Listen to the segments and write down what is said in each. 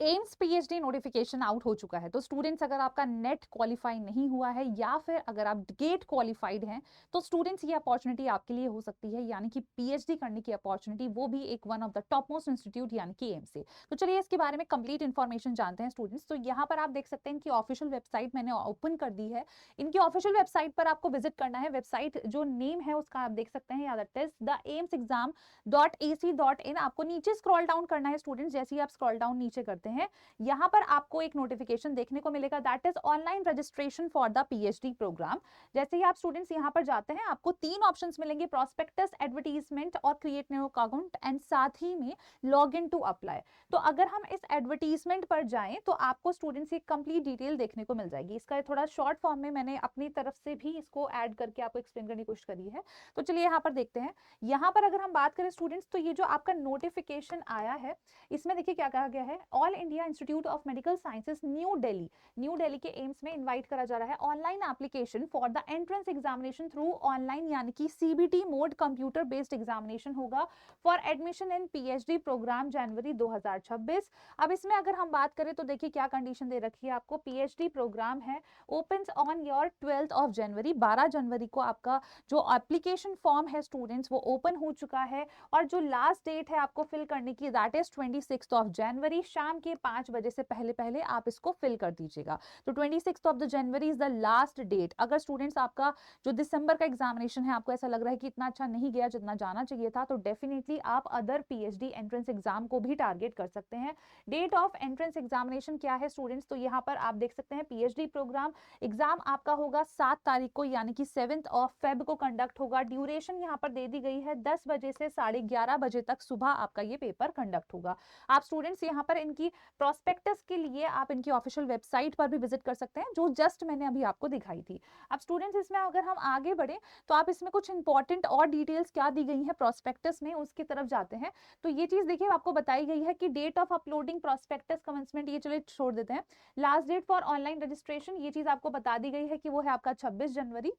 AIIMS PhD notification out हो चुका है। तो स्टूडेंट्स, अगर आपका नेट क्वालिफाई नहीं हुआ है या फिर अगर आप गेट क्वालिफाइड हैं, तो स्टूडेंट्स ये अपॉर्चुनिटी आपके लिए हो सकती है, यानी कि पीएचडी करने की अपॉर्चुनिटी, वो भी एक one of the top most institute यानी कि एम्स से। तो चलिए इसके बारे में कंप्लीट इन्फॉर्मेशन जानते हैं स्टूडेंट्स। तो यहाँ पर आप देख सकते हैं इनकी ऑफिशियल वेबसाइट मैंने ओपन कर दी है। इनकी ऑफिशियल वेबसाइट पर आपको विजिट करना है। वेबसाइट जो नेम है उसका आप देख सकते हैं, याद द एम्स एग्जाम .ac.in। आपको नीचे स्क्रॉल डाउन करना है स्टूडेंट्स। जैसे ही आप स्क्रॉल डाउन नीचे करते हैं, यहाँ पर आपको एक नोटिफिकेशन देखने को मिलेगा, that is online registration for the PhD programme. जैसे ही आप स्टूडेंट्स यहाँ पर जाते हैं, आपको 3 ऑप्शंस मिलेंगे, प्रोस्पेक्टस, एडवर्टीजमेंट और क्रिएट न्यू अकाउंट, एंड साथ ही में लॉग इन टू अप्लाई। तो अगर हम इस एडवर्टीजमेंट पर जाएं तो आपको स्टूडेंट्स एक कंप्लीट डिटेल देखने को मिल जाएगी। इसका थोड़ा शॉर्ट फॉर्म में मैंने अपनी तरफ से भी इसको ऐड करके आपको एक्सप्लेन करने की कोशिश करी है। तो चलिए यहाँ पर देखते हैं। यहाँ पर अगर हम बात करें स्टूडेंट्स, तो ये जो आपका नोटिफिकेशन आया है, इसमें देखिए क्या कहा गया है, All India Institute of Medical Sciences New Delhi के एम्स में इनवाइट करा जा रहा है online application for the entrance examination through online, यानी कि CBT mode computer based examination होगा for admission in PhD programme जनवरी 2026। अब इसमें अगर हम बात करें तो देखिए क्या कंडीशन दे रखी है आपको, पीएचडी प्रोग्राम है opens on your 12th of January, 12 जनवरी को आपका जो एप्लीकेशन फॉर्म है स्टूडेंट्स वो ओपन हो चुका है, और जो लास्ट डेट है आपको फिल करने की, दैट इज 26 ऑफ जनवरी, शाम के 5 बजे से पहले पहले आप इसको फिल कर दीजिएगा। तो 26 of the January is the last date. अगर स्टूडेंट्स आपका जो दिसंबर का एग्जामिनेशन है, आपको ऐसा लग रहा है कि इतना अच्छा नहीं गया जितना जाना चाहिए था, तो डेफिनेटली आप अदर पीएचडी एंट्रेंस एग्जाम को भी टारगेट कर सकते हैं। डेट ऑफ एंट्रेंस एग्जामिनेशन क्या है स्टूडेंट्स, तो यहाँ पर आप देख सकते हैं पीएचडी प्रोग्राम एग्जाम आपका होगा 7 तारीख को, यानी कि 7th ऑफ फेब को कंडक्ट होगा। ड्यूरेशन यहाँ पर दे दी गई है 10 बजे से 11:30 बजे तक सुबह आपका ये पेपर कंडक्ट होगा। आप स्टूडेंट्स यहाँ पर इनकी प्रोस्पेक्टस के लिए आप इनकी ऑफिशियल वेबसाइट पर भी विजिट कर सकते हैं, जो जस्ट मैंने अभी आपको दिखाई थी। अब स्टूडेंट्स इसमें अगर हम आगे बढ़े तो आप इसमें कुछ इंपॉर्टेंट और डिटेल्स क्या दी गई है प्रोस्पेक्टस में, उसकी तरफ जाते हैं। तो ये चीज देखिए आपको बताई गई है कि date of uploading prospectus commencement, ये चलिए छोड़ देते हैं। Last date for online registration, ये चीज आपको बता दी गई है कि वो है आपका 26 जनवरी।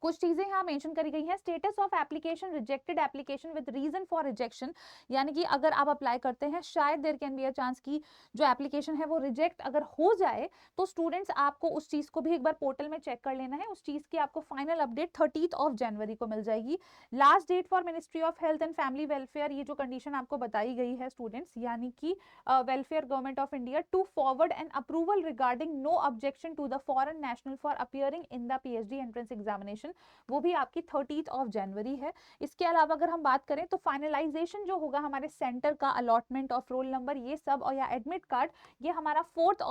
कुछ चीजें यहाँ मेंशन करी गई हैं, status of application, rejected application with reason for rejection, यानी कि अगर आप अप्लाई करते हैं, शायद there can be a chance की जो एप्लीकेशन है वो रिजेक्ट अगर हो जाए, तो स्टूडेंट्स आपको उस चीज को भी एक बार पोर्टल में चेक कर लेना है। उस चीज की आपको फाइनल अपडेट 30 ऑफ जनवरी को मिल जाएगी। Last date for ministry of health and family welfare, ये जो कंडीशन आपको बताई गई है स्टूडेंट्स, यानी कि welfare government of India to forward an approval regarding no objection to the foreign national for appearing in the PhD entrance examination, वो भी आपकी 30 ऑफ जनवरी है। इसके अलावा अगर हम बात करें तो फाइनलाइजेशन जो होगा हमारे सेंटर का, अलॉटमेंट ऑफ रोल नंबर, ये सब और या एडमिट कार्ड, ये हमारा 4th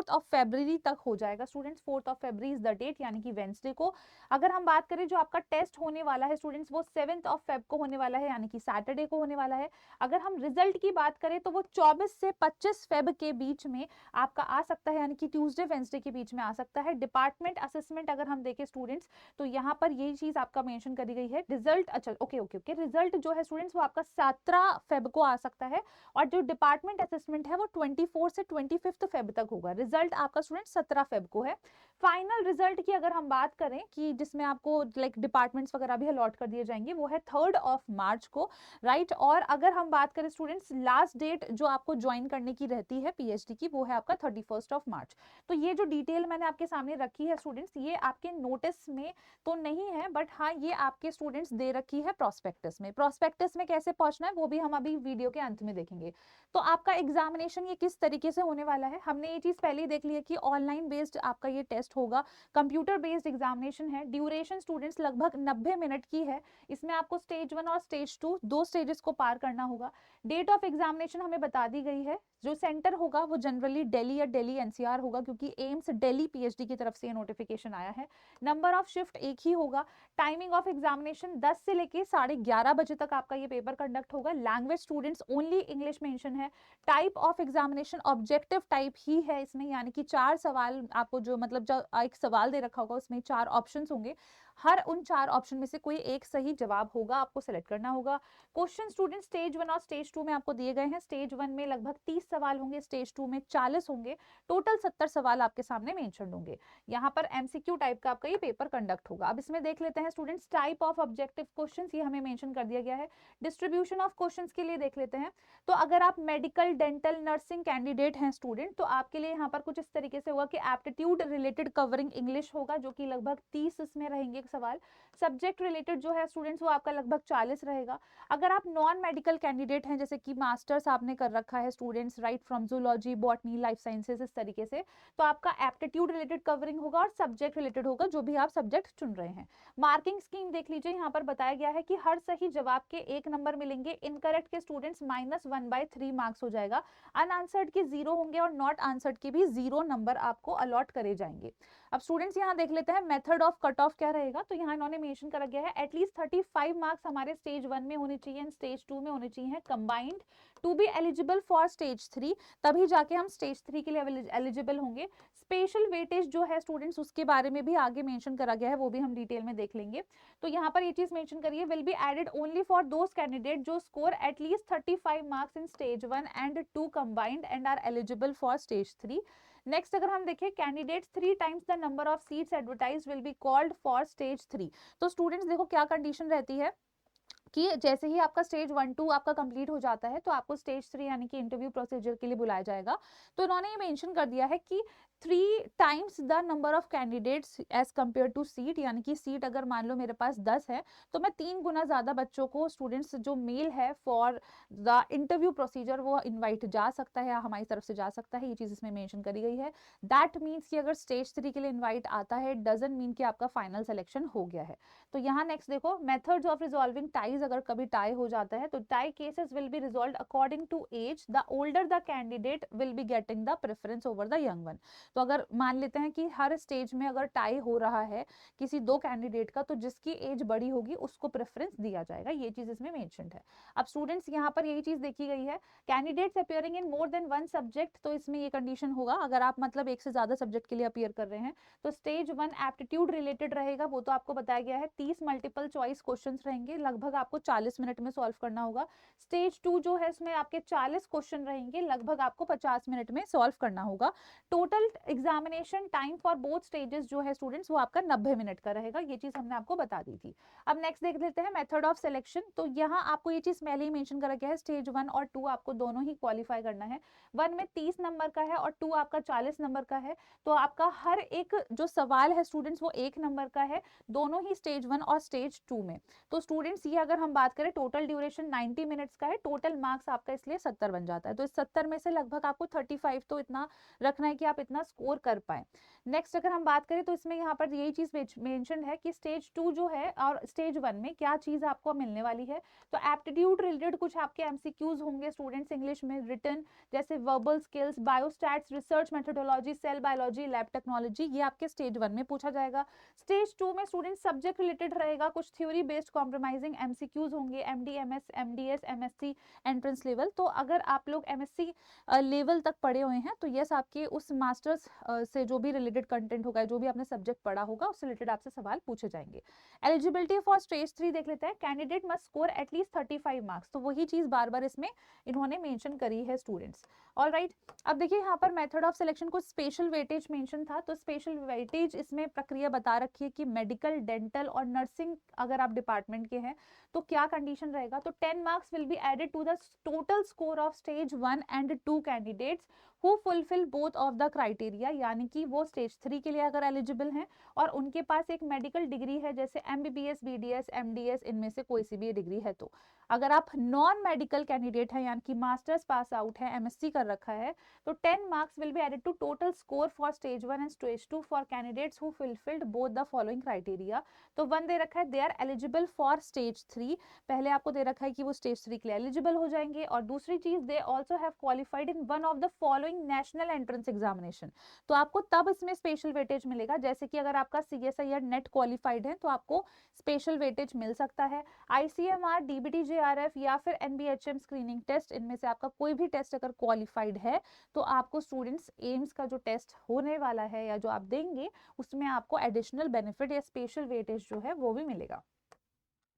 ऑफ फरवरी तक हो जाएगा students. 4th of February is the date, यानी कि वेंसडे को। अगर हम बात करें जो आपका टेस्ट होने वाला है स्टूडेंट्स, वो 7th ऑफ फेब को होने वाला है, यानी कि सैटरडे को होने वाला है। अगर हम रिजल्ट की बात करें तो वो 24 से 25 फेब के बीच में आपका आ सकता है, यानी कि ट्यूसडे वेंसडे के बीच में आ सकता है। डिपार्टमेंट असेसमेंट अगर हम देखें स्टूडेंट्स, तो यहाँ पर यही चीज आपका मेंशन करी गई है। रिजल्ट, अच्छा ओके, रिजल्ट जो है स्टूडेंट्स वो आपका 17 फेब को आ सकता है, और जो डिपार्टमेंट असेसमेंट है वो 24 से 25 फेब तक होगा। रिजल्ट आपका स्टूडेंट 17 फेब को है। फाइनल रिजल्ट की अगर हम बात करें कि जिसमें आपको लाइक डिपार्टमेंट्स वगैरह भी अलॉट कर दिए जाएंगे, वो है 3rd ऑफ मार्च को, राइट। और अगर हम बात करें स्टूडेंट्स, लास्ट डेट जो आपको ज्वाइन करने की रहती है पीएचडी की, वो है आपका 31 ऑफ मार्च। तो ये जो डिटेल मैंने आपके सामने रखी है स्टूडेंट्स, ये आपके नोटिस में तो नहीं है, बट हाँ ये आपके स्टूडेंट्स दे रखी है प्रोस्पेक्टस में। प्रोस्पेक्टस में कैसे पहुंचना है वो भी हम अभी वीडियो के अंत में देखेंगे। तो आपका एग्जामिनेशन ये किस तरीके से होने वाला है, हमने ये चीज पहले ही देख ली है कि ऑनलाइन बेस्ड आपका ये टेस्ट होगा, कंप्यूटर बेस्ड एग्जामिनेशन है। ड्यूरेशन स्टूडेंट्स लगभग 90 मिनट की है। इसमें आपको स्टेज 1 और स्टेज 2 दो स्टेजेस को पार करना होगा। डेट ऑफ एग्जामिनेशन हमें बता दी गई है। जो सेंटर होगा वो जनरली दिल्ली या दिल्ली एनसीआर होगा, क्योंकि एम्स दिल्ली पीएचडी की तरफ से ये नोटिफिकेशन आया है। नंबर ऑफ शिफ्ट एक ही होगा। टाइमिंग ऑफ एग्जामिनेशन 10 से लेके 11:30 बजे तक आपका ये पेपर कंडक्ट होगा। Language students only English mention है। Type of examination objective type ही है इसमें, यानी कि 4 सवाल आपको जो मतलब जो एक सवाल दे रखा होगा उसमें 4 ऑप्शंस होंगे। हर उन 4 ऑप्शन में से कोई एक सही जवाब होगा, आपको सेलेक्ट करना होगा। क्वेश्चन स्टूडेंट स्टेज 1 और स्टेज 2 में आपको दिए गए हैं। स्टेज 1 में लगभग 30 सवाल होंगे, स्टेज 2 में 40 होंगे, टोटल 70 सवाल आपके सामने मेंशन होंगे। यहाँ पर एमसीक्यू टाइप का आपका ये पेपर कंडक्ट होगा। अब इसमें देख लेते हैं students type of objective questions, ये हमें मेंशन कर दिया गया है। डिस्ट्रीब्यूशन ऑफ क्वेश्चंस के लिए देख लेते हैं। तो अगर आप मेडिकल, डेंटल, नर्सिंग कैंडिडेट हैं स्टूडेंट, तो आपके लिए यहाँ पर कुछ इस तरीके से होगा कि एप्टीट्यूड रिलेटेड कवरिंग इंग्लिश होगा, जो कि लगभग 30 इसमें रहेंगे सवाल। सब्जेक्ट रिलेटेड जो है स्टूडेंट्स वो आपका लगभग 40 रहेगा। अगर आप नॉन मेडिकल कैंडिडेट हैं, जैसे कि मास्टर्स आपने कर रखा है students, right from zoology, botany, life sciences, इस तरीके से, तो आपका एप्टीट्यूड रिलेटेड कवरिंग होगा और सब्जेक्ट रिलेटेड होगा, जो भी आप सब्जेक्ट चुन रहे हैं। मार्किंग स्कीम देख लीजिए, यहाँ पर बताया गया है कि हर सही जवाब के 1 नंबर मिलेंगे, इनकरेक्ट के स्टूडेंट्स -1/3 मार्क्स हो जाएगा, अनआंसर्ड के 0 होंगे और नॉट आंसर्ड के भी 0 नंबर आपको अलॉट करे जाएंगे। अब स्टूडेंट्स यहाँ देख लेते हैं मेथड ऑफ कट ऑफ क्या रहेगा। तो यहाँ इन्होंने मेंशन करा गया है एटलीस्ट 35 मार्क्स हमारे स्टेज 1 में होने चाहिए, स्टेज 2 में होने चाहिए combined, to be eligible for stage 3, तभी जाके हम स्टेज 3 के लिए एलिजिबल होंगे। स्पेशल वेटेज जो है स्टूडेंट्स, उसके बारे में भी आगे मेंशन करा गया है, वो भी हम डिटेल में देख लेंगे। तो यहाँ पर ये चीज मेंशन करिए, will be added only for those candidate जो score at least 35 marks in stage 1 and 2 combined and are eligible for stage 3। Next अगर हम देखें, candidates 3 times the number of seats advertise will be called for stage 3। तो students देखो क्या condition रहती है कि जैसे ही आपका स्टेज 1-2 आपका कंप्लीट हो जाता है, तो आपको स्टेज 3 यानी कि इंटरव्यू प्रोसीजर के लिए बुलाया जाएगा। तो इन्होंने ये मेंशन कर दिया है कि 3 times the number of candidates as compare to seat, यानी कि सीट अगर मान लो मेरे पास 10 है, तो मैं 3 गुना ज्यादा बच्चों को, स्टूडेंट्स जो मेल है फॉर द इंटरव्यू प्रोसीजर, वो इन्वाइट जा सकता है या हमारी तरफ से जा सकता है। ये चीज इसमें मेंशन करी गई है। दैट मीन्स कि अगर स्टेज 3 के लिए इन्वाइट आता है, डजंट मीन कि आपका फाइनल सिलेक्शन हो गया है। तो यहाँ नेक्स्ट देखो, मेथड्स ऑफ रिजॉल्विंग टाइज, अगर कभी टाई हो जाता है तो tie cases will be resolved according to age, the older the candidate will be getting the preference over the young one. तो अगर मान लेते हैं कि हर स्टेज में अगर टाई हो रहा है किसी 2 कैंडिडेट का, तो जिसकी एज बड़ी होगी उसको प्रेफरेंस दिया जाएगा, ये चीज इसमें मेंशन्ड है। अब स्टूडेंट्स यहाँ पर यही चीज देखी गई है, कैंडिडेट्स अपीयरिंग इन मोर देन 1 सब्जेक्ट, तो इसमें ये कंडीशन होगा अगर आप मतलब एक से ज्यादा सब्जेक्ट के लिए अपीयर कर रहे हैं, तो स्टेज 1 एप्टीट्यूड रिलेटेड रहेगा, वो तो आपको बताया गया है। 30 मल्टीपल चॉइस क्वेश्चंस रहेंगे, लगभग आपको 40 मिनट में सॉल्व करना होगा। स्टेज 2 जो है इसमें आपके 40 क्वेश्चन रहेंगे, लगभग आपको 50 मिनट में सॉल्व करना होगा। Total examination time for both stages जो है स्टूडेंट्स, वो आपका 90 मिनट का रहेगा, ये चीज हमने आपको बता दी थी। अब नेक्स्ट देख लेते हैं मेथड ऑफ सिलेक्शन। तो यहाँ आपको ये चीज पहले ही मेंशन करा गया है, स्टेज 1 और 2 आपको दोनों ही क्वालिफाई करना है। 1 में 30 नंबर का है और 2 आपका 40 नंबर का है, तो आपका हर एक जो सवाल है स्टूडेंट्स वो 1 नंबर का है, दोनों ही स्टेज 1 और स्टेज 2 में। तो स्टूडेंट्स ये अगर हम बात करें, टोटल ड्यूरेशन 90 मिनट्स का है, टोटल मार्क्स आपका इसलिए 70 बन जाता है। तो इस 70 में से लगभग आपको 35 तो इतना रखना है कि आप इतना स्कोर कर पाए। नेक्स्ट अगर हम बात करें, तो इसमें यहाँ पर यही चीज मेंशन है कि स्टेज 2 जो है और स्टेज 1 में क्या चीज आपको मिलने वाली है। तो एप्टीट्यूड रिलेटेड कुछ आपके एमसीक्यूज होंगे स्टूडेंट्स इंग्लिश में रिटन, जैसे verbal skills, biostats, research methodology, cell biology, lab technology, ये आपके स्टेज 1 में पूछा जाएगा। स्टेज 2 में स्टूडेंट सब्जेक्ट रिलेटेड रहेगा, कुछ थ्योरी बेस्ड कॉम्प्रोमाइजिंग एमसीक्यूज होंगे, MD, MS, MDS, MSc entrance level. तो अगर आप लोग एमएससी लेवल तक पढ़े हुए हैं, तो यस आपके उस मास्टर्स से जो भी रिलेटेड कंटेंट होगा, जो भी आपने सब्जेक्ट पढ़ा होगा, उससे रिलेटेड आपसे सवाल पूछे जाएंगे। एलिजिबिलिटी फॉर स्टेज 3 देख लेते हैं, candidate must score at least 35 marks, तो वही चीज बार बार इसमें इन्होंने मेंशन करी है स्टूडेंट्स। ऑलराइट, अब देखिए यहाँ पर मेथड ऑफ सिलेक्शन को स्पेशल वेटेज मेंशन था, तो स्पेशल वेटेज इसमें प्रक्रिया बता रखी है कि मेडिकल, डेंटल और नर्सिंग अगर आप डिपार्टमेंट के हैं तो क्या कंडीशन रहेगा। तो 10 marks will be added to the total score of stage 1 and 2 candidates who fulfil both of the criteria, यानी कि वो स्टेज 3 के लिए अगर एलिजिबल हैं और उनके पास एक मेडिकल डिग्री है, जैसे एमबीबीएस, बीडीएस, एमडीएस, इनमें से कोई सी भी डिग्री है। तो अगर आप नॉन मेडिकल कैंडिडेट हैं, यानी कि मास्टर्स पास आउट है, एमएससी कर रखा है, तो 10 marks will be added to total score for stage 1 and stage 2 for candidates who fulfilled both the following criteria. तो 1 दे रखा है they are eligible for stage 3, पहले आपको दे रखा है कि वो स्टेज 3 के लिए एलिजिबल हो जाएंगे, और दूसरी चीज they also have qualified in one of the following national entrance examination. तो आपको तब इसमें स्पेशल वेटेज मिलेगा, जैसे कि अगर आपका सीएसआईआर नेट क्वालिफाइड है तो आपको स्पेशल वेटेज मिल सकता है। आईसीएमआर, डीबीटीजे NCRF या फिर NBHM स्क्रीनिंग टेस्ट, इनमें से आपका कोई भी टेस्ट अगर क्वालिफाइड है तो आपको स्टूडेंट्स एम्स का जो टेस्ट होने वाला है या जो आप देंगे उसमें आपको एडिशनल बेनिफिट या स्पेशल वेटेज जो है वो भी मिलेगा।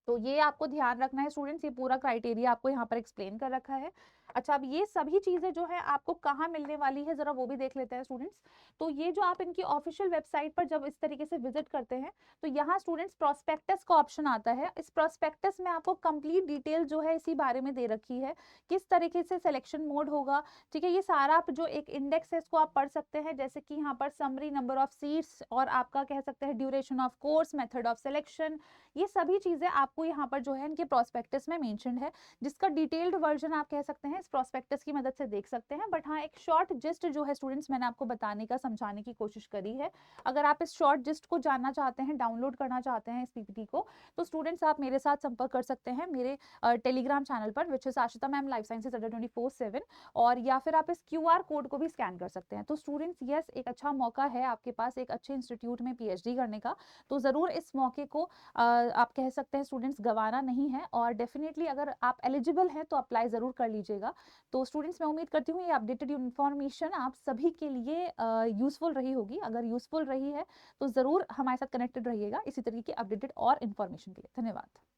तो ये आपको ध्यान रखना है स्टूडेंट्स, ये पूरा क्राइटेरिया आपको यहाँ पर एक्सप्लेन कर रखा है। अच्छा, अब ये सभी चीजें जो है आपको कहाँ मिलने वाली है जरा वो भी देख लेते हैं स्टूडेंट्स। तो ये जो आप इनकी ऑफिशियल वेबसाइट पर जब इस तरीके से विजिट करते हैं तो यहाँ स्टूडेंट्स प्रोस्पेक्टस का ऑप्शन आता है। इस प्रोस्पेक्टस में आपको कंप्लीट डिटेल जो है इसी बारे में दे रखी है, किस तरीके से सिलेक्शन मोड होगा, ठीक है। ये सारा आप जो एक इंडेक्स है इसको आप पढ़ सकते हैं, जैसे कि यहाँ पर समरी, नंबर ऑफ सीट्स और आपका कह सकते हैं duration of course, method of selection, ये सभी चीजें आपको यहाँ पर जो है इनके प्रोस्पेक्टस में मेंशन्ड है, जिसका डिटेल्ड वर्जन आप कह सकते हैं इस प्रोस्पेक्टस की मदद से देख सकते हैं। बट हाँ, एक शॉर्ट जिस्ट जो है स्टूडेंट्स मैंने आपको बताने का, समझाने की कोशिश करी है। अगर आप इस शॉर्ट जिस्ट को जानना चाहते हैं, डाउनलोड करना चाहते हैं इस पीपीटी को, तो स्टूडेंट्स आप मेरे साथ संपर्क कर सकते हैं मेरे टेलीग्राम चैनल पर, which is Ashita ma'am life sciences अड्डा 24/7, और या फिर आप इस QR कोड को भी स्कैन कर सकते हैं। तो स्टूडेंट्स यस, एक अच्छा मौका है आपके पास एक अच्छे इंस्टीट्यूट में PhD करने का, तो ज़रूर इस मौके को आप कह सकते हैं स्टूडेंट्स गंवाना नहीं है, और डेफिनेटली अगर आप एलिजिबल हैं तो अप्लाई ज़रूर कर लीजिएगा। तो स्टूडेंट्स मैं उम्मीद करती हूँ ये अपडेटेड इन्फॉर्मेशन आप सभी के लिए यूज़फुल रही होगी। अगर यूज़फुल रही है तो ज़रूर हमारे साथ कनेक्टेड रहिएगा इसी तरीके की अपडेटेड और इन्फॉर्मेशन के लिए। धन्यवाद।